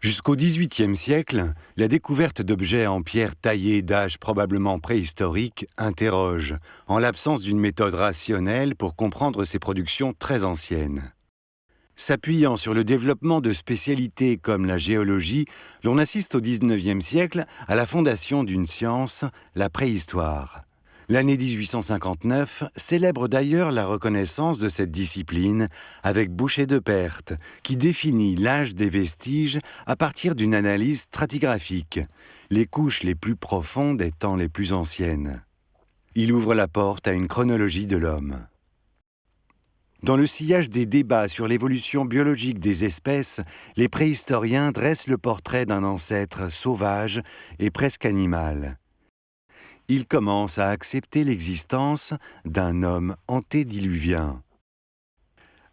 Jusqu'au XVIIIe siècle, la découverte d'objets en pierre taillée d'âge probablement préhistorique interroge, en l'absence d'une méthode rationnelle pour comprendre ces productions très anciennes. S'appuyant sur le développement de spécialités comme la géologie, l'on assiste au XIXe siècle à la fondation d'une science, la préhistoire. L'année 1859 célèbre d'ailleurs la reconnaissance de cette discipline avec Boucher de Perthes, qui définit l'âge des vestiges à partir d'une analyse stratigraphique, les couches les plus profondes étant les plus anciennes. Il ouvre la porte à une chronologie de l'homme. Dans le sillage des débats sur l'évolution biologique des espèces, les préhistoriens dressent le portrait d'un ancêtre sauvage et presque animal. Ils commencent à accepter l'existence d'un homme antédiluvien.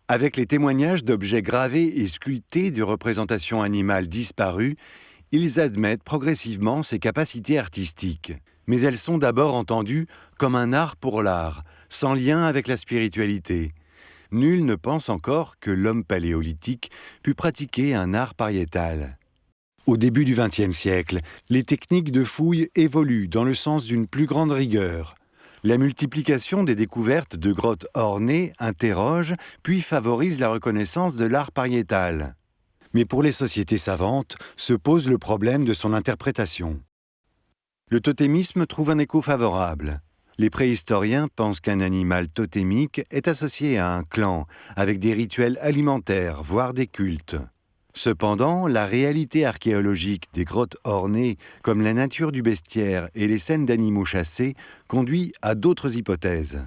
Avec les témoignages d'objets gravés et sculptés de représentations animales disparues, ils admettent progressivement ses capacités artistiques. Mais elles sont d'abord entendues comme un art pour l'art, sans lien avec la spiritualité. Nul ne pense encore que l'homme paléolithique put pratiquer un art pariétal. Au début du XXe siècle, les techniques de fouille évoluent dans le sens d'une plus grande rigueur. La multiplication des découvertes de grottes ornées interroge, puis favorise la reconnaissance de l'art pariétal. Mais pour les sociétés savantes, se pose le problème de son interprétation. Le totémisme trouve un écho favorable. Les préhistoriens pensent qu'un animal totémique est associé à un clan, avec des rituels alimentaires, voire des cultes. Cependant, la réalité archéologique des grottes ornées, comme la nature du bestiaire et les scènes d'animaux chassés, conduit à d'autres hypothèses.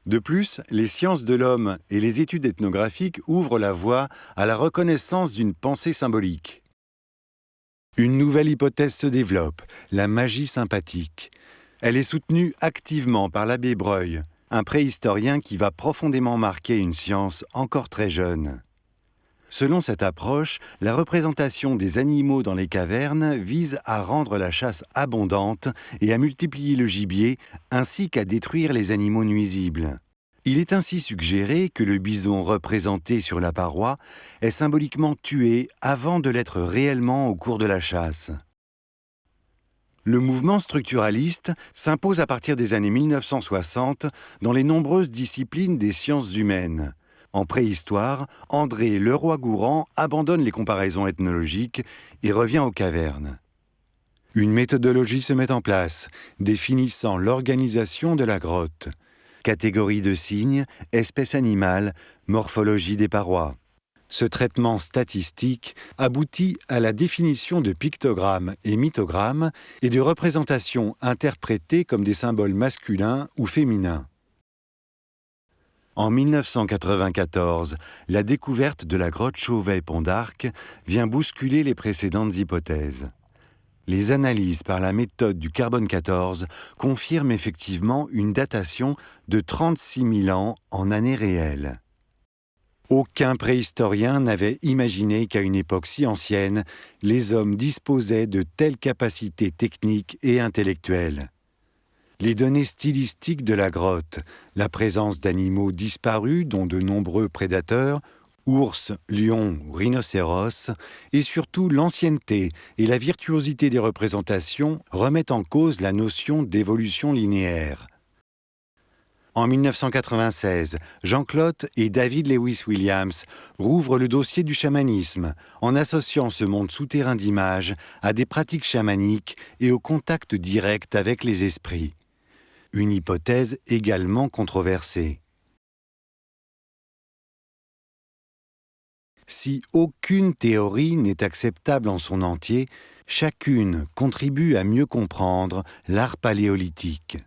De plus, les sciences de l'homme et les études ethnographiques ouvrent la voie à la reconnaissance d'une pensée symbolique. Une nouvelle hypothèse se développe, la magie sympathique. Elle est soutenue activement par l'abbé Breuil, un préhistorien qui va profondément marquer une science encore très jeune. Selon cette approche, la représentation des animaux dans les cavernes vise à rendre la chasse abondante et à multiplier le gibier, ainsi qu'à détruire les animaux nuisibles. Il est ainsi suggéré que le bison représenté sur la paroi est symboliquement tué avant de l'être réellement au cours de la chasse. Le mouvement structuraliste s'impose à partir des années 1960 dans les nombreuses disciplines des sciences humaines. En préhistoire, André Leroi-Gourhan abandonne les comparaisons ethnologiques et revient aux cavernes. Une méthodologie se met en place, définissant l'organisation de la grotte. Catégories de signes, espèces animales, morphologie des parois. Ce traitement statistique aboutit à la définition de pictogrammes et mythogrammes et de représentations interprétées comme des symboles masculins ou féminins. En 1994, la découverte de la grotte Chauvet-Pont d'Arc vient bousculer les précédentes hypothèses. Les analyses par la méthode du carbone 14 confirment effectivement une datation de 36 000 ans en années réelles. Aucun préhistorien n'avait imaginé qu'à une époque si ancienne, les hommes disposaient de telles capacités techniques et intellectuelles. Les données stylistiques de la grotte, la présence d'animaux disparus dont de nombreux prédateurs, ours, lions, rhinocéros, et surtout l'ancienneté et la virtuosité des représentations remettent en cause la notion d'évolution linéaire. En 1996, Jean Clotte et David Lewis Williams rouvrent le dossier du chamanisme en associant ce monde souterrain d'images à des pratiques chamaniques et au contact direct avec les esprits. Une hypothèse également controversée. Si aucune théorie n'est acceptable en son entier, chacune contribue à mieux comprendre l'art paléolithique.